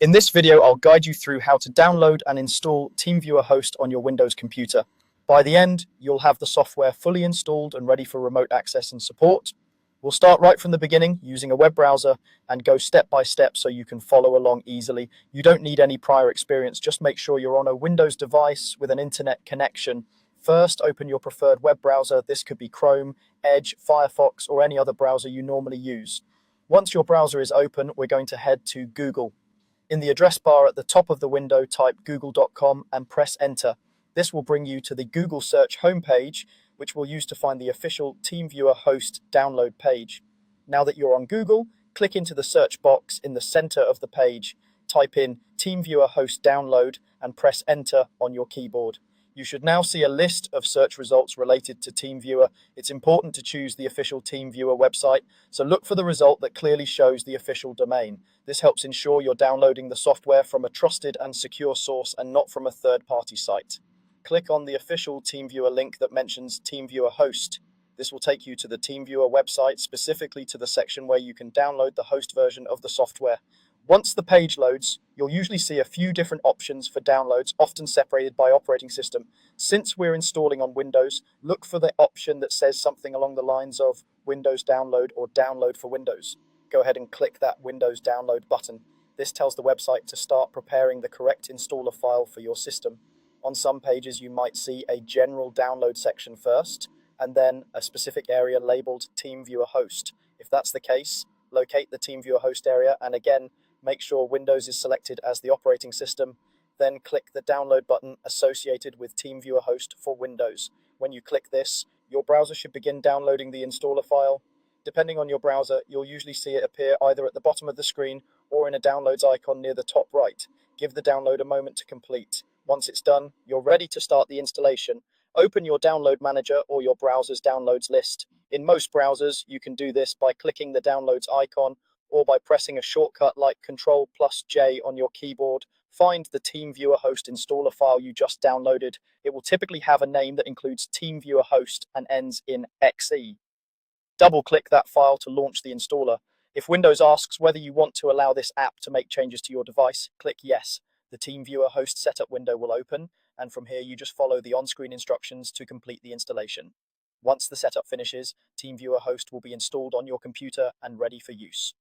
In this video, I'll guide you through how to download and install TeamViewer Host on your Windows computer. By the end, you'll have the software fully installed and ready for remote access and support. We'll start right from the beginning using a web browser and go step by step so you can follow along easily. You don't need any prior experience, just make sure you're on a Windows device with an internet connection. First, open your preferred web browser. This could be Chrome, Edge, Firefox, or any other browser you normally use. Once your browser is open, we're going to head to Google. In the address bar at the top of the window, type google.com and press enter. This will bring you to the Google search homepage, which we'll use to find the official TeamViewer Host download page. Now that you're on Google, click into the search box in the center of the page, type in TeamViewer Host download and press enter on your keyboard. You should now see a list of search results related to TeamViewer. It's important to choose the official TeamViewer website, so look for the result that clearly shows the official domain. This helps ensure you're downloading the software from a trusted and secure source and not from a third-party site. Click on the official TeamViewer link that mentions TeamViewer Host. This will take you to the TeamViewer website, specifically to the section where you can download the host version of the software. Once the page loads, you'll usually see a few different options for downloads, often separated by operating system. Since we're installing on Windows, look for the option that says something along the lines of Windows Download or Download for Windows. Go ahead and click that Windows Download button. This tells the website to start preparing the correct installer file for your system. On some pages, you might see a general download section first, and then a specific area labeled TeamViewer Host. If that's the case, locate the TeamViewer Host area and again, make sure Windows is selected as the operating system, then click the download button associated with TeamViewer Host for Windows. When you click this, your browser should begin downloading the installer file. Depending on your browser, you'll usually see it appear either at the bottom of the screen or in a downloads icon near the top right. Give the download a moment to complete. Once it's done, you're ready to start the installation. Open your download manager or your browser's downloads list. In most browsers, you can do this by clicking the downloads icon or by pressing a shortcut like Ctrl+J on your keyboard. Find the TeamViewer Host installer file you just downloaded. It will typically have a name that includes TeamViewer Host and ends in .exe. Double-click that file to launch the installer. If Windows asks whether you want to allow this app to make changes to your device, click Yes. The TeamViewer Host setup window will open, and from here you just follow the on-screen instructions to complete the installation. Once the setup finishes, TeamViewer Host will be installed on your computer and ready for use.